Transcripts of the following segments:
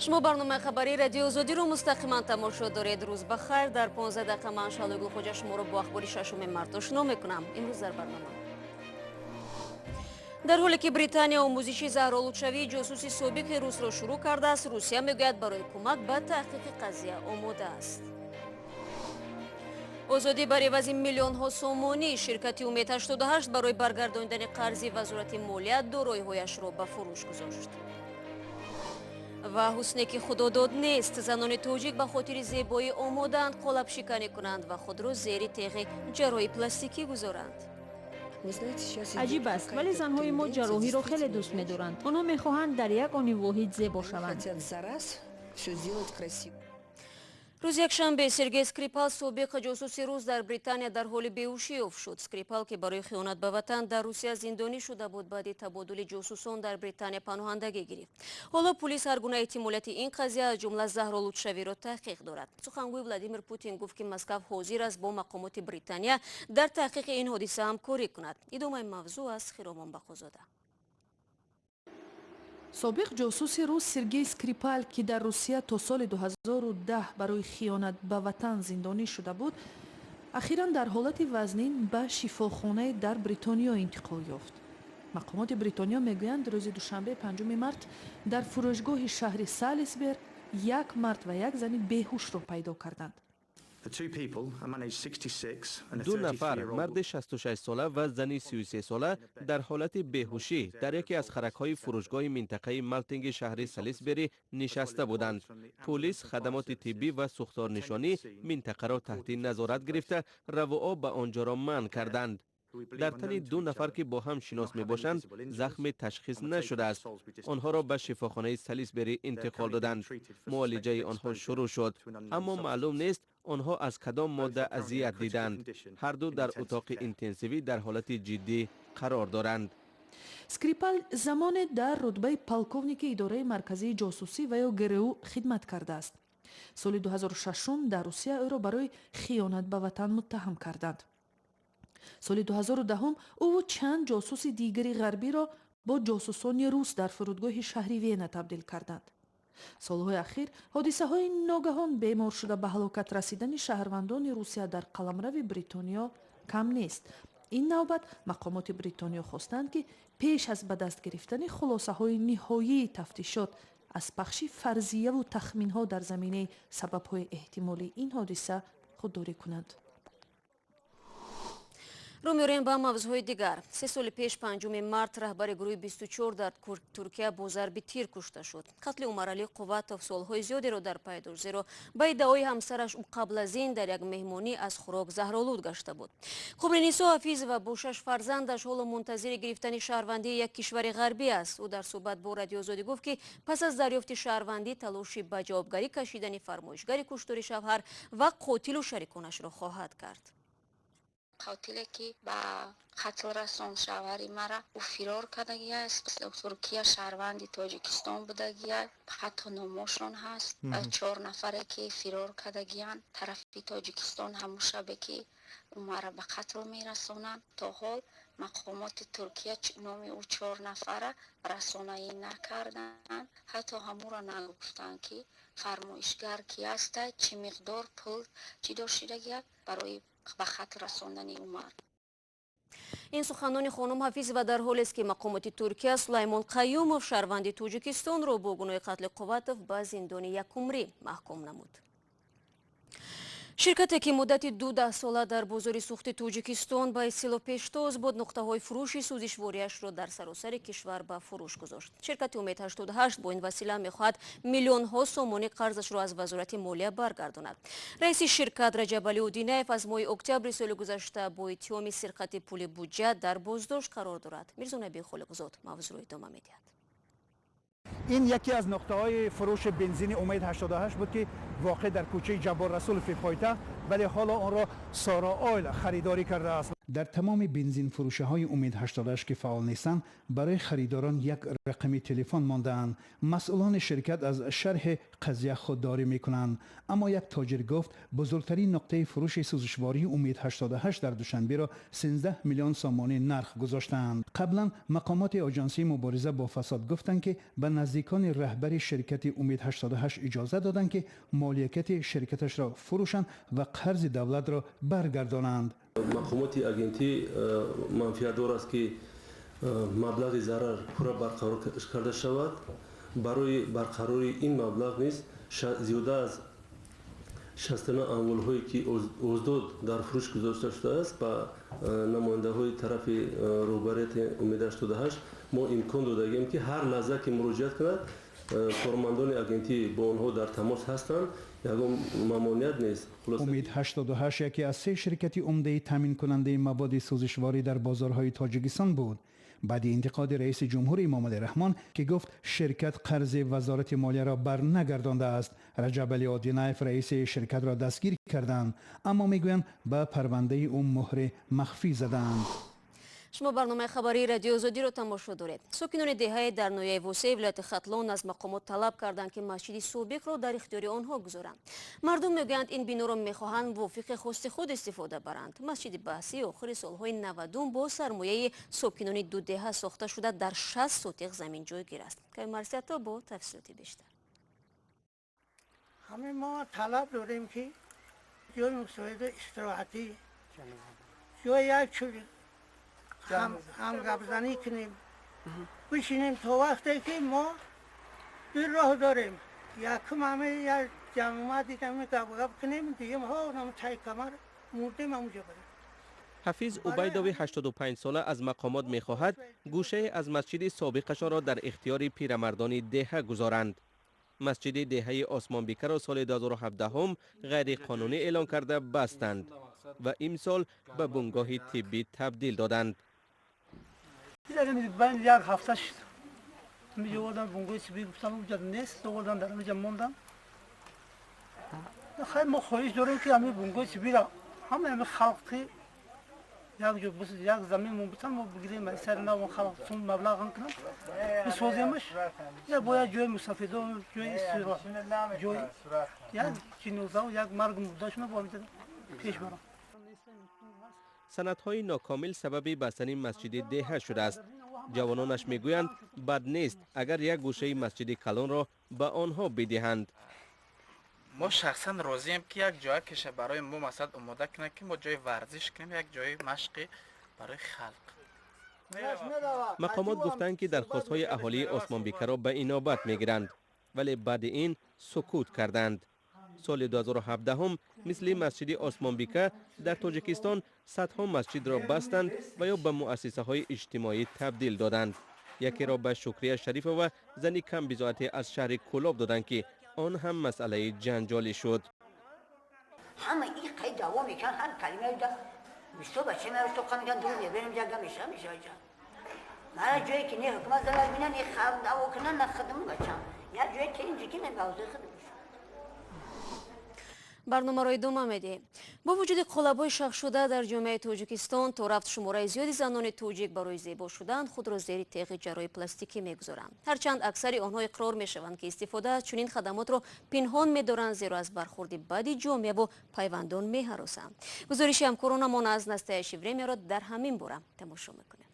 شما برنامه خبری رادیو آزادی رو مستقیما تماشا دارید. روز بخیر. در 15 دقیقه من شالوگل خوجا شما رو با اخبار 6 مارت آشنا میکنم. امروز در برنامه در حالی که بریتانیا آموزش زهرالودشوی ҷосуси собиқи روس را شروع کرده است، روسیه میگوید برای کمک به تحقیق قضیه آماده است. آزادی بر عوض میلیون ها سومانی، شرکتی امید 88 برای برگرداندن قرض وزارت مالیات دارایی‌هایش را به فروش گذاشت. و حسنی که خدا داد نیست، زنان توجیک به خاطر زیبایی آمادند قالب شکنی کنند و خود را زیر تیغ جراحی پلاستیکی گذارند. عجیب است، ولی زنهای ما جراحی را خیلی دوست می‌دارند. آنها می‌خواهند در یک آن واحد زیبا شوند. روز یکشنبه سرگئی скрипал собиқ ҷосуси рус дар британия дар ҳоли беҳушӣ оф шуд. скрипал ки барои хиёнат ба ватан дар русия зиндонӣ шуда буд, баъди табодули ҷосусон дар британия паноҳандагӣ гирифт. ҳоло пулис ҳар гуна эҳтимолияти ин қазия аз ҷумла заҳролудшавиро таҳқиқ дорад. сухангӯи Владимир Путин гуфт ки Москав ҳозир аст бо мақомоти британия дар таҳқиқи ин ҳодиса ҳамкорӣ кунад. идомаи мавзӯъ аз Хиромон Бақозода. собиқ ҷосуси рус Сергей Скрипал ки дар Русия то соли 2010 барои хиёнат ба ватан зиндонӣ шуда буд, ахиран дар ҳолати вазнин ба шифохонаи дар Бритониё интиқол ёфт. мақомоти Бритониё мегӯянд рӯзи душанбе 5 март дар фурӯшгоҳи шаҳри Салисбери як мард ва як зани беҳушро пайдо карданд. دو نفر مرد 66 ساله و زنی 33 ساله در حالت بیهوشی در یکی از خرک‌های فروشگاه منطقه مالتینگ شهر سالیسبری نشسته بودند. پلیس خدمات طبی و سوختار نشانی منطقه را تحت نظارت گرفته رواها به آنجا را منع کردند. در تن دو نفر که با هم شناس می باشند زخم تشخیص نشده است. آنها را به شفاخانه سالیسبری انتقال دادند. معالجه آنها شروع شد، اما معلوم نیست آنها از کدام ماده اذیت دیدند. هر دو در اتاق اینتنسیوی در حالت جدی قرار دارند. скрипал زمان در رتبه پالکوونیک اداره مرکزی جاسوسی و یا ГРУ خدمت کرده است. سال 2006 در روسیه او را برای خیانت به وطن متهم کردند. سال 2010 او و چند جاسوس دیگری غربی را با جاسوسان روس در فرودگاه شهری وینا تبدیل کردند. سالهای اخیر حادثه های ناگهان بیمار شده به هلاکت رسیدن شهروندان روسیه در قلمرو بریتانیا کم نیست. این نوبت مقامات بریتانیا خواستند که پیش از به دست گرفتن خلاصه های نهایی تفتیشات از پخش فرضیه و تخمین ها در زمینه سبب های احتمالی این حادثه خودداری کنند. رو می‌ریم با موضوع دیگر. 3 سال پیش 5 مارت رهبر گروه 24 در ترکیه با ضرب تیر کشته شد. قتل عمرعلی قوواتوف سالهای زیادی را در پی داشت، زیرا با ادعای همسرش او قبل از این در یک مهمانی از خوراک زهرآلود گشته بود. خبرنیسا حفیظ و با 6 فرزندش حالا منتظر گرفتن شهروندی یک کشور غربی است. او در صحبت با رادیو آزادی گفت که پس از دریافت شهروندی تلاشی به جوابگری کشیدن فرمایشگر کشتار شوهر و قاتل و شریکانش را خواهد کرد. قاتلی که با قتل رسان شوهری مرا او فرار کردگی است. ترکیه شهروند تاجیکستان بودگی است. حتی نامشون هست. 4 نفره که فرار کردگیان طرف تاجیکستان همون شبه که او مرا به قتل میرسونند. تا حال مقامات ترکیه نام او 4 نفره رسانه‌ای نکردند. حتی همون را نگفتند که فرمایشگر کی است، چه مقدار پول چی داشتگی برای به خط رساندن عمر. این سخنان خانم حفیظ و در حالی است که مقامات ترکیه سلیمان قیوموف شهروند تاجیکستان را با گناه قتل قوواتوف به زندان 1 عمری محکوم نمود. شرکتی که مدت 12 ساله در بازار سوخت تاجیکستان با اصطلاح پیشتاز بود، نقطه‌های فروش سوزشواری‌اش را در سراسر کشور به فروش گذاشت. شرکت امید 88 با این وسیله می‌خواهد میلیون‌ها سومانی قرضش را از وزارت مالیه برگرداند. رئیس شرکت رجب علی‌الدینایف از ماه اکتبر سال گذشته با اتهام سرقت پول بودجه در بازداشت قرار دارد. میرزا نبی خالقزاد موضوع ادامه می‌دهد. این یکی از نقطه‌های فروش بنزین امید 88 بود که واقع در کوچه جبار رسول فی پایتخت، ولی حالا آن را سارا آیل خریداری کرده است. در تمام بنزین فروش‌های امید 88 که فعال نیستند برای خریداران یک رقم تلفن مانده‌اند. مسئولان شرکت از شرح قضیه خودداری می‌کنند، اما یک تاجر گفت بزرگترین نقطه فروش سوزشواری امید 88 در دوشنبه را 13 میلیون سامانه نرخ گذاشتند. قبلا مقامات آژانسی مبارزه با فساد گفتند که به نزدیکان رهبر شرکت امید 88 اجازه دادند که مالکیت شرکتش را فروشند و قرض دولت را برگردانند. مقامات اگنتی منفیدار است که مبلغ ضرر پورا برقرار کرده شود. برای برقراری این مبلغ نیز زیاده از 69 اموال‌هایی که ازداد در فروش گذاشته شده است با نماینده‌های طرف رهبریت امید 88 ما امکان دادیم که هر لحظه که مراجعت کند کارمندان اگنتی با آنها در تماس هستند. یگان ممانعت نیست. امید 88 یکی از 3 شرکت عمده تامین کننده مواد سوزشواری در بازارهای تاجیکستان بود. بعد انتقاد رئیس جمهور امامد رحمان که گفت شرکت قرض وزارت مالیه را بر نگردانده است، رجب علی آدینایف رئیس شرکت را دستگیر کردند، اما میگویند به پرونده او مهر مخفی زدند. شما برنامه خبری رادیو آزادی رو تماشا دارید. ساکنان دهه در ناحیه وسیع ولایت ختلان از مقامات طلب کردند که مسجد سابق را در اختیار آنها گذارند. مردم میگویند این بنا را میخواهند وفق خواست خود استفاده برند. مسجد بحثی آخر سالهای 90 با سرمایه ساکنان دو دهه ساخته شده در 60 سوتق زمین جایگیر است. که مرسیتا با تفصیلات بیشتر. همه ما طلب داریم که جای مساعد استراحتی جای یک هم گپزنی کنیم بشینیم تا وقتی که ما دو راه داریم. یکم همه یک جمعیتی که همه گپ کنیم دیگه ما هم تای کمر مردیم همونجا بریم. حفیظ عبیدوی 85 ساله از مقامات میخواهد گوشه از مسجد سابقشان را در اختیار پیرمردان دهه گذارند. مسجد دهه آسمان بیکر را سال 2017 هم غیر قانونی اعلان کرده بستند و امسال به بنگاه طبی تبدیل دادند. من یک هفته شد می آوردم بنگاه طبی، گفتم اونجا نیست، آوردم در اونجا موندم. خیلی ما خواهش داریم که همین بنگاه طبی را همه خلقی یک جو بس یک زمین مونبتن ما بگیریم از سر نو خلق چون مبلغ هم کنم بسازیمش. یا باید جای مستفیده و جای استراحت جای یک جنازه و یک مرگ مرداش ما باید پیش برم. سندهای ناکامل سبب بستن مسجد دهه شده است. جوانانش میگویند بد نیست اگر یک گوشه مسجد کلان را به آنها بدهند. ما شخصا راضیم که یک جای کشه برای ما مثلا آماده کنه که ما جای ورزش کنیم، یک جای مشقی برای خلق. مقامات گفتند که درخواست‌های اهالی آسمان بیکر را به انابت میگیرند، ولی بعد این سکوت کردند. سال 2017 هم مثل مسجد آسمان بیکر در تاجیکستان صدها مسجد را بستند و یا به مؤسسه های اجتماعی تبدیل دادند. یکی را به شکریه شریف و زنی کم بضاعتی از شهر کلاب دادند که آن هم مسئله جنجالی شد. همه این قید دوام میکن، هر کلمه ده میستو بچه مرا تو میگن دور میبریم جگه میشه اینجا. مرا جایی که نه حکومت دلار بینن نه خرم دعوا کنن نه خدمت بچم. یا جایی که اینجا که نمی‌بازه خدمت. برنامه را ادامه می‌دهیم. با وجود قالب‌های شخص شده در جامعه تاجیکستان تا رفت شماره زیادی زنان تاجیک برای زیبا شدن خود را زیر تیغ جراحی پلاستیکی می‌گذارند. هرچند اکثر آنها اقرار می‌شوند که استفاده از چنین خدمات را پنهان می‌دارند زیرا از برخورد بدی جامعه و پیوندان می‌هراسند. گزارش همکارانمان از نسته شیوری را در همین باره تماشا می‌کنیم.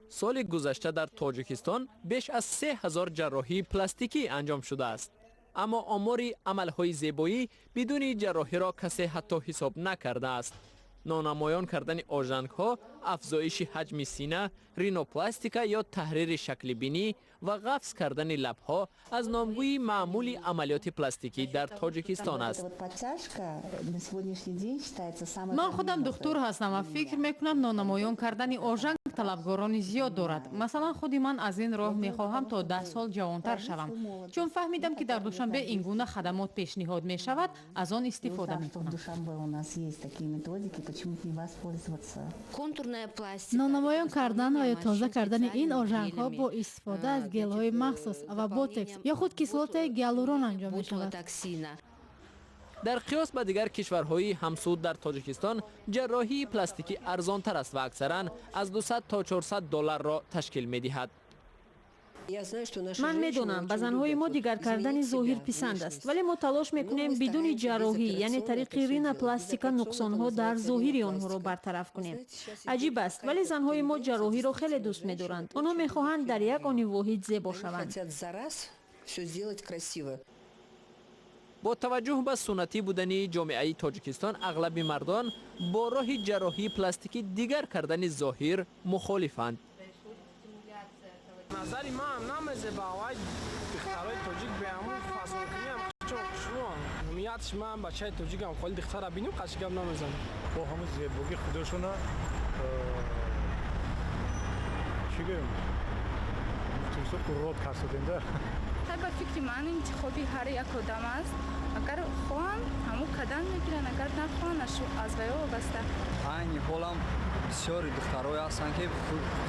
سال گذشته در تاجیکستان بیش از 3000 جراحی پلاستیکی انجام شده است. اما آمار عملهای زیبایی بدون جراحی را کسی حتی حساب نکرده است. نانمایان کردن آژنگ‌ها، افزایش حجم سینه، رینوپلاستیکا یا تحریر شکل بینی و قفس کردن لب‌ها از نامگوی معمولی عملیات پلاستیکی در تاجیکستان است. من خودم دکتر هستم و فکر میکنم نانمایان کردن آژنگ طلبگارانی زیاد دارد. مثلا خودی من از این راه میخواهم تا 10 سال جوانتر شوم، چون فهمیدم که در دوشنبه این گونه خدمات پیشنهاد می شود، از آن استفاده میکنم. نانمایان کردن و یا تازه کردن این آژنگ ها با استفاده از گل های مخصوص و بوتکس یا خود کسلات گیالورون انجام می شود. در قیاس با دیگر کشورهای همسود در تاجیکستان جراحی پلاستیکی ارزانتر است و اکثرا از 200 تا 400 دلار را تشکیل می‌دهد. من میدونم به زنهای ما دیگر کردن ظاهر پسند است، ولی ما تلاش میکنیم بدون جراحی یعنی طریق رینا پلاستیکا نقصانها در ظاهر آنها را برطرف کنیم. عجیب است ولی زنهای ما جراحی را خیلی دوست می‌دارند. آنها میخواهند در یک آن واحد زیبا شوند. با توجه به سنتی بودن جامعه تاجیکستان اغلب مردان با راه جراحی پلاستیکی دیگر کردن ظاهر مخالفند. نظری من نمیزه باید دخترای تاجیک به همون فصل کنیم چون شما همیتش من بچه تاجیک هم خیلی دختر بینیم قشنگم نمیزنم با همون زیبایی خودشون چی گویم توسط قرات کسادنده طبعا فکر من انتخابی هر یک آدم است. اگر خواهند همو کدن میگیرن، اگر نخواهند از وی وابسته. این حالم بسیاری دخترای هستند که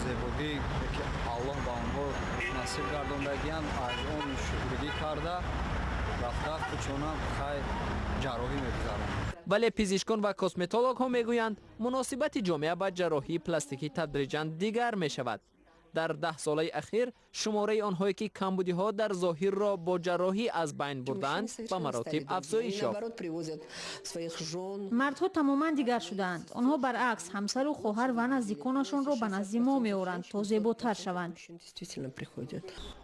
زیبایی که الله با آنها نصیب گرداندگی هم از اون شکرگی کرده رفته خودشون خیلی جراحی میگذارند. ولی پزشکان و کسمتولوگ ها میگویند مناسبت جامعه با جراحی پلاستیکی تدریجاً دیگر میشود. در 10 ساله اخیر شماره آنهایی که کمبودی ها در ظاهر را با جراحی از بین بردند به مراتب افزایش یافت. مردها تماما دیگر شدند. آنها برعکس همسر و خواهر و نزدیکانشان را به نزد ما میآورند تا زیباتر شوند.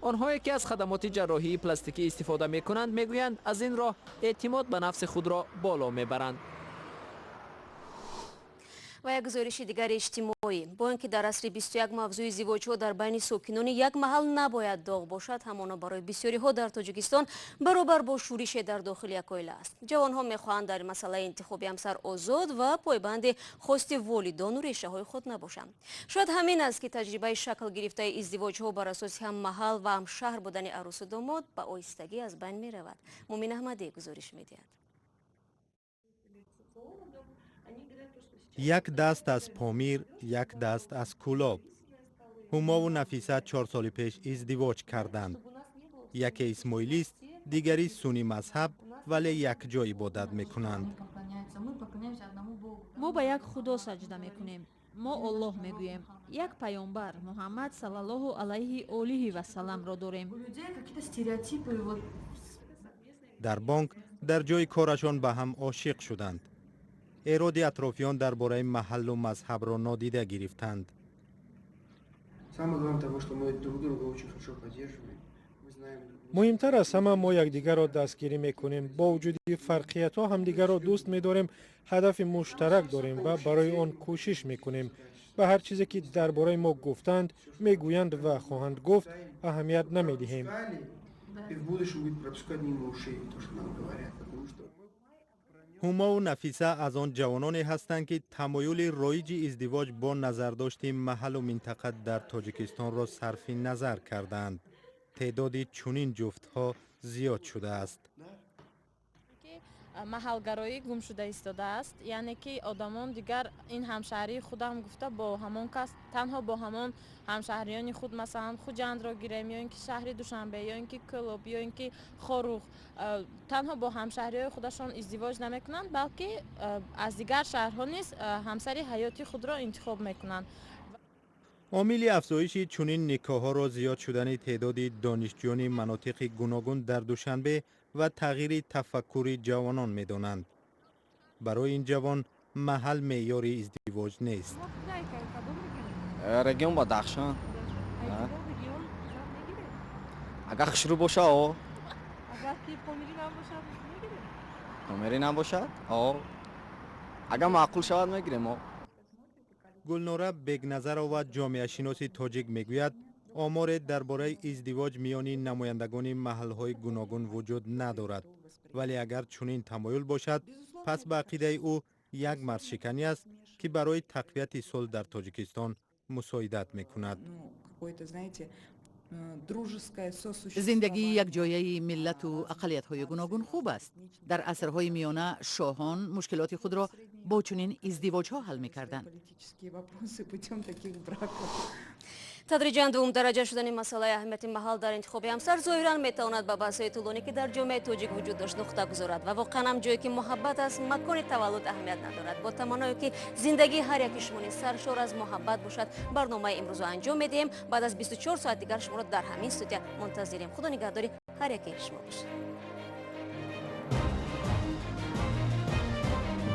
آنهایی که از خدمات جراحی پلاستیکی استفاده میکنند میگویند از این راه اعتماد به نفس خود را بالا میبرند. و یک گزارش دیگر اجتماعی با اینکه در عصر 21 موضوع ازدواج‌ها در بین ساکنان یک محل نباید داغ باشد، همانا برای بسیاری ها در تاجیکستان برابر با شورش در داخل یک عائله است. جوانها میخواهند در مسئله انتخاب همسر آزاد و پایبند خواست والدان و ریشه های خود نباشند. شاید همین است که تجربه شکل گرفته ازدواج‌ها بر اساس هم محل و هم شهر بودن عروس و داماد به آهستگی از بین میرود. مومن احمدی گزارش میدهد. یک دست از پامیر، یک دست از کلاب. هما و نفیسه 4 سال پیش ازدواج کردند. یکی اسماعیلی است، دیگری سنی مذهب، ولی یک جای عبادت میکنند. ما به یک خدا سجده میکنیم. ما الله میگوییم. یک پیامبر محمد صلی الله علیه و آله و سلم را داریم. در بانک در جای کارشان به هم عاشق شدند. ایراد اطرافیان درباره محل و مذهب را نادیده گرفتند. مهمتر از همه ما یکدیگر را دستگیری میکنیم. با وجود فرقیت ها همدیگر را دوست میداریم، هدف مشترک داریم و برای آن کوشش میکنیم. به هر چیزی که درباره ما گفتند، میگویند و خواهند گفت اهمیت نمیدهیم. هما و نفیسه از آن جوانانی هستند که تمایل رایج ازدواج با نظرداشت محل و منطقه در تاجیکستان را صرف نظر کردند. تعداد چنین جفتها زیاد شده است. محلگرایی گم شده ایستاده است، یعنی که آدمان دیگر این همشهری خود هم گفته با همان کس تنها با همان همشهریان خود مثلا خوجند را گیریم یا اینکه شهر دوشنبه یا اینکه کلوب یا اینکه خاروخ تنها با همشهریای خودشان ازدواج نمیکنند، بلکه از دیگر شهرها نیز همسر حیاتی خود را انتخاب میکنند. عامل افزایش چنین نکاح‌ها را زیاد شدن تعداد دانشجویان مناطق گوناگون در دوشنبه و تغییر تفکر جوانان می‌دانند. برای این جوان محل معیار ازدواج نیست. رگیون با دخشان اگر خشرو باشه اگر که پامیری نباشد اگر معقول شود میگیریم. گلنوره بگنظر و جامعه شناس تاجیک میگوید آمار درباره ازدواج میان نمایندگان محل‌های گوناگون وجود ندارد، ولی اگر چنین تمایل باشد پس به عقیده او یک مرد شکنی است که برای تقویت صلح در تاجیکستان مساعدت میکند. زندگی یک جایه ملت و اقلیت‌های گوناگون خوب است. در عصرهای میانه شاهان مشکلات خود را با چنین ازدواج‌ها حل می‌کردند. тадриҷан дуввум дараҷа шудани масъалаи аҳамияти маҳал дар интихоби ҳамсар зоҳиран метавонад ба баҳсҳои тӯлонӣ ки дар ҷомеаи тоҷик вуҷуд дошт нуқта гузорад ва воқеан ҳам ҷое ки муҳаббат аст макони таваллуд аҳамият надорад. бо таманное ки зиндагии ҳар яки шумони саршор аз муҳаббат бошад, барномаи имрӯзро анҷом медиҳем. баъд аз 24 соат дигар шуморо дар ҳамин студия мунтазирем. худо нигаҳдори ҳар яки шумо бошад.